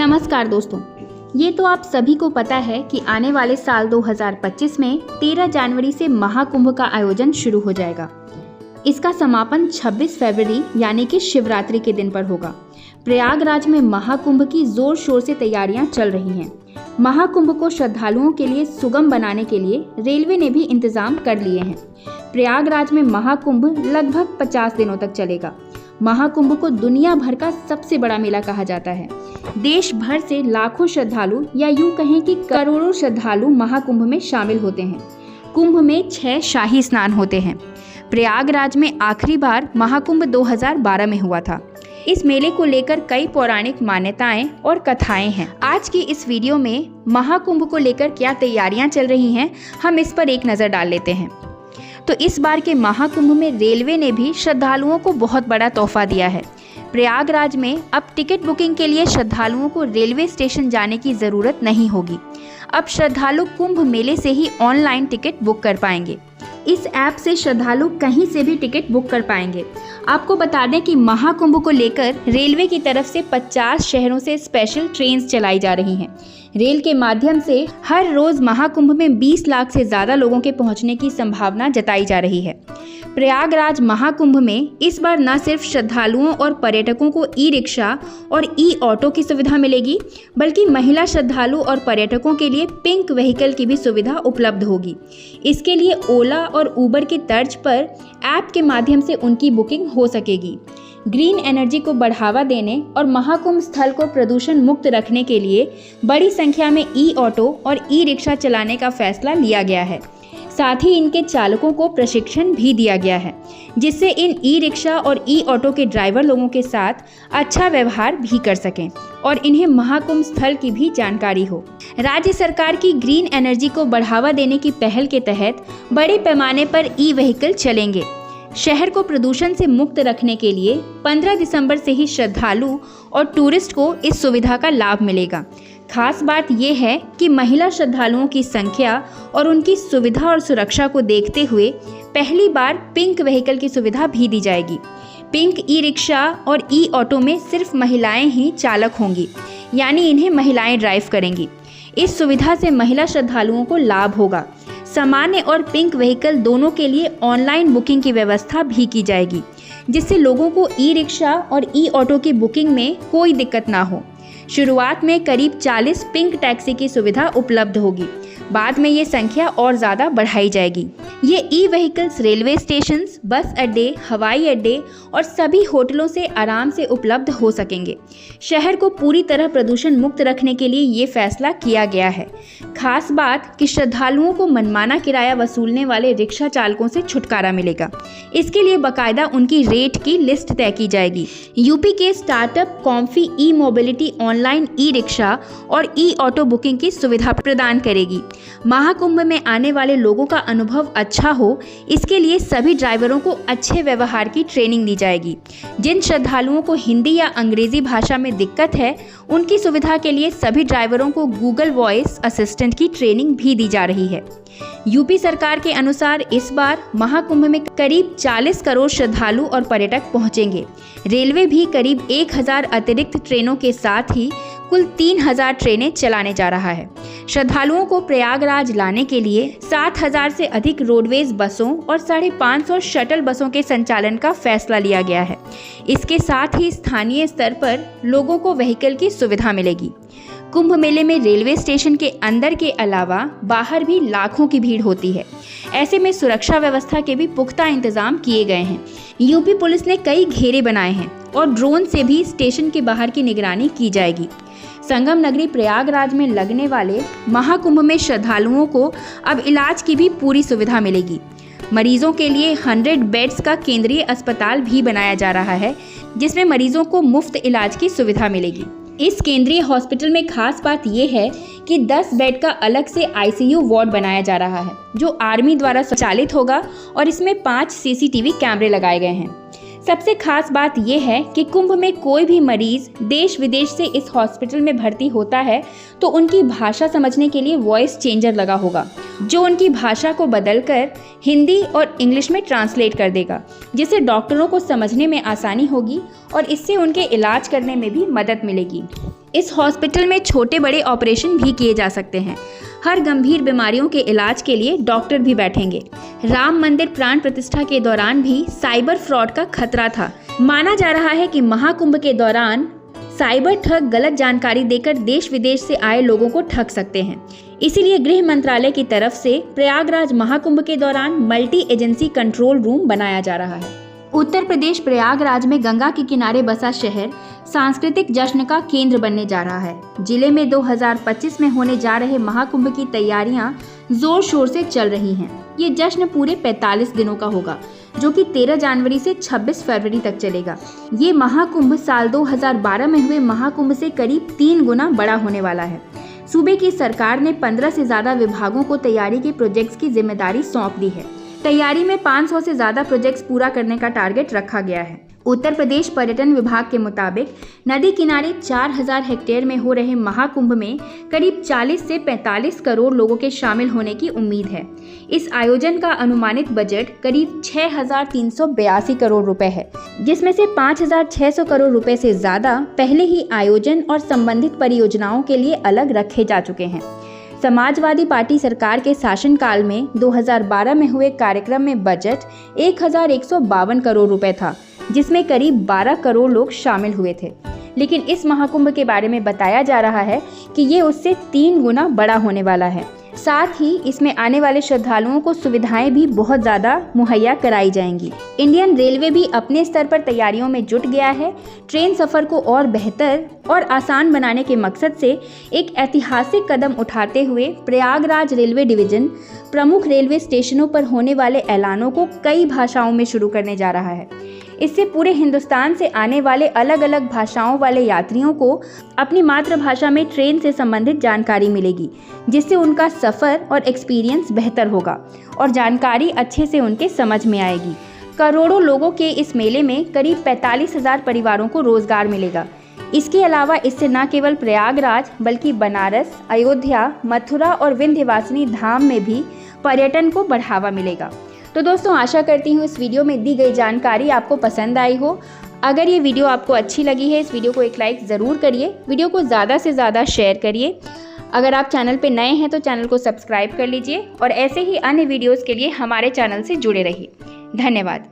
नमस्कार दोस्तों, ये तो आप सभी को पता है कि आने वाले साल 2025 में 13 जनवरी से महाकुंभ का आयोजन शुरू हो जाएगा। इसका समापन 26 फरवरी यानी कि शिवरात्रि के दिन पर होगा। प्रयागराज में महाकुंभ की जोर शोर से तैयारियां चल रही हैं। महाकुंभ को श्रद्धालुओं के लिए सुगम बनाने के लिए रेलवे ने भी इंतजाम कर लिए हैं। प्रयागराज में महाकुंभ लगभग 50 दिनों तक चलेगा। महाकुंभ को दुनिया भर का सबसे बड़ा मेला कहा जाता है। देश भर से लाखों श्रद्धालु या यूं कहें कि करोड़ों श्रद्धालु महाकुंभ में शामिल होते हैं। कुंभ में 6 शाही स्नान होते हैं। प्रयागराज में आखिरी बार महाकुंभ 2012 में हुआ था। इस मेले को लेकर कई पौराणिक मान्यताएं और कथाएं हैं। आज की इस वीडियो में महाकुंभ को लेकर क्या तैयारियां चल रही हैं, हम इस पर एक नज़र डाल लेते हैं। तो इस बार के महाकुंभ में रेलवे ने भी श्रद्धालुओं को बहुत बड़ा तोहफा दिया है। प्रयागराज में अब टिकट बुकिंग के लिए श्रद्धालुओं को रेलवे स्टेशन जाने की ज़रूरत नहीं होगी। अब श्रद्धालु कुंभ मेले से ही ऑनलाइन टिकट बुक कर पाएंगे। इस ऐप से श्रद्धालु कहीं से भी टिकट बुक कर पाएंगे। आपको बता दें कि महाकुंभ को लेकर रेलवे की तरफ से 50 शहरों से स्पेशल ट्रेन्स चलाई जा रही हैं। रेल के माध्यम से हर रोज़ महाकुंभ में 20 लाख से ज़्यादा लोगों के पहुंचने की संभावना जताई जा रही है। प्रयागराज महाकुंभ में इस बार न सिर्फ श्रद्धालुओं और पर्यटकों को ई रिक्शा और ई ऑटो की सुविधा मिलेगी, बल्कि महिला श्रद्धालु और पर्यटकों के लिए पिंक व्हीकल की भी सुविधा उपलब्ध होगी। इसके लिए ओला और उबर की तर्ज पर ऐप के माध्यम से उनकी बुकिंग हो सकेगी। ग्रीन एनर्जी को बढ़ावा देने और महाकुंभ स्थल को प्रदूषण मुक्त रखने के लिए बड़ी संख्या में ई ऑटो और ई रिक्शा चलाने का फैसला लिया गया है। साथ ही इनके चालकों को प्रशिक्षण भी दिया गया है, जिससे इन ई रिक्शा और ई ऑटो के ड्राइवर लोगों के साथ अच्छा व्यवहार भी कर सकें और इन्हें महाकुंभ स्थल की भी जानकारी हो। राज्य सरकार की ग्रीन एनर्जी को बढ़ावा देने की पहल के तहत बड़े पैमाने पर ई व्हीकल चलेंगे। शहर को प्रदूषण से मुक्त रखने के लिए 15 दिसंबर से ही श्रद्धालु और टूरिस्ट को इस सुविधा का लाभ मिलेगा। खास बात यह है कि महिला श्रद्धालुओं की संख्या और उनकी सुविधा और सुरक्षा को देखते हुए पहली बार पिंक व्हीकल की सुविधा भी दी जाएगी। पिंक ई रिक्शा और ई ऑटो में सिर्फ महिलाएं ही चालक होंगी, यानी इन्हें महिलाएं ड्राइव करेंगी। इस सुविधा से महिला श्रद्धालुओं को लाभ होगा। सामान्य और पिंक व्हीकल दोनों के लिए ऑनलाइन बुकिंग की व्यवस्था भी की जाएगी, जिससे लोगों को ई रिक्शा और ई ऑटो की बुकिंग में कोई दिक्कत ना हो। शुरुआत में करीब 40 पिंक टैक्सी की सुविधा उपलब्ध होगी। बाद में ये संख्या और ज़्यादा बढ़ाई जाएगी। ये ई व्हीकल्स रेलवे स्टेशंस, बस अड्डे, हवाई अड्डे और सभी होटलों से आराम से उपलब्ध हो सकेंगे। शहर को पूरी तरह प्रदूषण मुक्त रखने के लिए ये फैसला किया गया है। खास बात कि श्रद्धालुओं को मनमाना किराया वसूलने वाले रिक्शा चालकों से छुटकारा मिलेगा। इसके लिए बाकायदा उनकी रेट की लिस्ट तय की जाएगी। यूपी के स्टार्टअप कॉम्फी ई मोबिलिटी ऑनलाइन ई रिक्शा और ई ऑटो बुकिंग की सुविधा प्रदान करेगी। महाकुंभ में आने वाले लोगों का अनुभव अच्छा हो, इसके लिए सभी ड्राइवरों को अच्छे व्यवहार की ट्रेनिंग दी जाएगी। जिन श्रद्धालुओं को हिंदी या अंग्रेजी भाषा में दिक्कत है, उनकी सुविधा के लिए सभी ड्राइवरों को गूगल वॉइस असिस्टेंट की ट्रेनिंग भी दी जा रही है। यूपी सरकार के अनुसार इस बार महाकुंभ में करीब 40 करोड़ श्रद्धालु और पर्यटक पहुंचेंगे। रेलवे भी करीब 1000 अतिरिक्त ट्रेनों के साथ ही कुल 3000 ट्रेनें चलाने जा रहा है। श्रद्धालुओं को प्रयागराज लाने के लिए 7000 से अधिक रोडवेज बसों और 550 शटल बसों के संचालन का फैसला लिया गया है। इसके साथ ही स्थानीय स्तर पर लोगों को व्हीकल की सुविधा मिलेगी। कुंभ मेले में रेलवे स्टेशन के अंदर के अलावा बाहर भी लाखों की भीड़ होती है। ऐसे में सुरक्षा व्यवस्था के भी पुख्ता इंतजाम किए गए हैं। यूपी पुलिस ने कई घेरे बनाए हैं और ड्रोन से भी स्टेशन के बाहर की निगरानी की जाएगी। संगम नगरी प्रयागराज में लगने वाले महाकुंभ में श्रद्धालुओं को अब इलाज की भी पूरी सुविधा मिलेगी। मरीजों के लिए 100 बेड्स का केंद्रीय अस्पताल भी बनाया जा रहा है, जिसमें मरीजों को मुफ्त इलाज की सुविधा मिलेगी। इस केंद्रीय हॉस्पिटल में खास बात यह है कि 10 बेड का अलग से आईसीयू वार्ड बनाया जा रहा है, जो आर्मी द्वारा संचालित होगा और इसमें 5 सीसीटीवी कैमरे लगाए गए हैं। सबसे खास बात यह है कि कुंभ में कोई भी मरीज देश विदेश से इस हॉस्पिटल में भर्ती होता है तो उनकी भाषा समझने के लिए वॉइस चेंजर लगा होगा, जो उनकी भाषा को बदलकर हिंदी और इंग्लिश में ट्रांसलेट कर देगा, जिससे डॉक्टरों को समझने में आसानी होगी और इससे उनके इलाज करने में भी मदद मिलेगी। इस हॉस्पिटल में छोटे बड़े ऑपरेशन भी किए जा सकते हैं। हर गंभीर बीमारियों के इलाज के लिए डॉक्टर भी बैठेंगे। राम मंदिर प्राण प्रतिष्ठा के दौरान भी साइबर फ्रॉड का खतरा था। माना जा रहा है कि महाकुंभ के दौरान साइबर ठग गलत जानकारी देकर देश विदेश से आए लोगों को ठग सकते हैं। इसीलिए गृह मंत्रालय की तरफ से प्रयागराज महाकुंभ के दौरान मल्टी एजेंसी कंट्रोल रूम बनाया जा रहा है। उत्तर प्रदेश प्रयागराज में गंगा के किनारे बसा शहर सांस्कृतिक जश्न का केंद्र बनने जा रहा है। जिले में 2025 में होने जा रहे महाकुंभ की तैयारियां जोर शोर से चल रही हैं। ये जश्न पूरे 45 दिनों का होगा, जो कि 13 जनवरी से 26 फरवरी तक चलेगा। ये महाकुंभ साल 2012 में हुए महाकुंभ से करीब 3 गुना बड़ा होने वाला है। सूबे की सरकार ने 15 से ज्यादा विभागों को तैयारी के प्रोजेक्ट्स की जिम्मेदारी सौंप दी है। तैयारी में 500 से ज्यादा प्रोजेक्ट्स पूरा करने का टारगेट रखा गया है। उत्तर प्रदेश पर्यटन विभाग के मुताबिक नदी किनारे 4000 हेक्टेयर में हो रहे महाकुंभ में करीब 40 से 45 करोड़ लोगों के शामिल होने की उम्मीद है। इस आयोजन का अनुमानित बजट करीब 6382 करोड़ रुपए है, जिसमें से 5600 करोड़ रुपए से ज्यादा पहले ही आयोजन और संबंधित परियोजनाओं के लिए अलग रखे जा चुके हैं। समाजवादी पार्टी सरकार के शासनकाल में 2012 में हुए कार्यक्रम में बजट 1152 करोड़ रुपए था, जिसमें करीब 12 करोड़ लोग शामिल हुए थे। लेकिन इस महाकुंभ के बारे में बताया जा रहा है कि ये उससे 3 गुना बड़ा होने वाला है। साथ ही इसमें आने वाले श्रद्धालुओं को सुविधाएं भी बहुत ज़्यादा मुहैया कराई जाएंगी। इंडियन रेलवे भी अपने स्तर पर तैयारियों में जुट गया है। ट्रेन सफ़र को और बेहतर और आसान बनाने के मकसद से एक ऐतिहासिक कदम उठाते हुए प्रयागराज रेलवे डिवीज़न प्रमुख रेलवे स्टेशनों पर होने वाले ऐलानों को कई भाषाओं में शुरू करने जा रहा है। इससे पूरे हिंदुस्तान से आने वाले अलग अलग भाषाओं वाले यात्रियों को अपनी मातृभाषा में ट्रेन से संबंधित जानकारी मिलेगी, जिससे उनका सफ़र और एक्सपीरियंस बेहतर होगा और जानकारी अच्छे से उनके समझ में आएगी। करोड़ों लोगों के इस मेले में करीब 45,000 परिवारों को रोजगार मिलेगा। इसके अलावा इससे न केवल प्रयागराज बल्कि बनारस, अयोध्या, मथुरा और विंध्यवासिनी धाम में भी पर्यटन को बढ़ावा मिलेगा। तो दोस्तों, आशा करती हूँ इस वीडियो में दी गई जानकारी आपको पसंद आई हो। अगर ये वीडियो आपको अच्छी लगी है, इस वीडियो को एक लाइक ज़रूर करिए, वीडियो को ज़्यादा से ज़्यादा शेयर करिए। अगर आप चैनल पे नए हैं तो चैनल को सब्सक्राइब कर लीजिए और ऐसे ही अन्य वीडियोज़ के लिए हमारे चैनल से जुड़े रहिए। धन्यवाद।